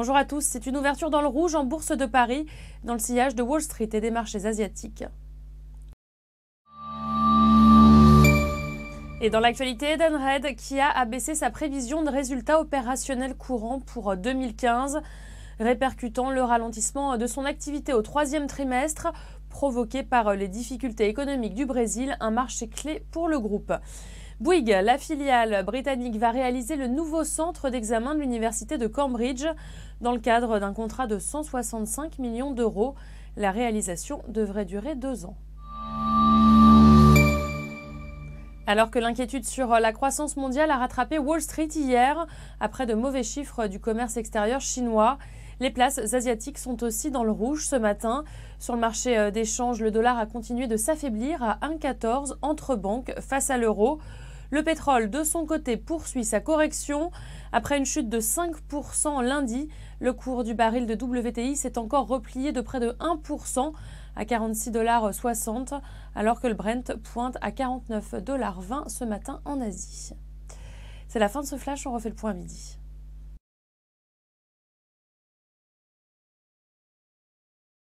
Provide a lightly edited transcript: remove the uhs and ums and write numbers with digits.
Bonjour à tous, c'est une ouverture dans le rouge en bourse de Paris, dans le sillage de Wall Street et des marchés asiatiques. Et dans l'actualité, Edenred qui a abaissé sa prévision de résultats opérationnels courants pour 2015, répercutant le ralentissement de son activité au troisième trimestre, provoqué par les difficultés économiques du Brésil, un marché clé pour le groupe. Bouygues, la filiale britannique, va réaliser le nouveau centre d'examen de l'université de Cambridge dans le cadre d'un contrat de 165 millions d'euros. La réalisation devrait durer 2 ans. Alors que l'inquiétude sur la croissance mondiale a rattrapé Wall Street hier, après de mauvais chiffres du commerce extérieur chinois, les places asiatiques sont aussi dans le rouge ce matin. Sur le marché d'échange, le dollar a continué de s'affaiblir à 1,14 entre banques face à l'euro. Le pétrole, de son côté, poursuit sa correction. Après une chute de 5% lundi, le cours du baril de WTI s'est encore replié de près de 1% à 46,60 $, alors que le Brent pointe à 49,20 $ ce matin en Asie. C'est la fin de ce flash, on refait le point à midi.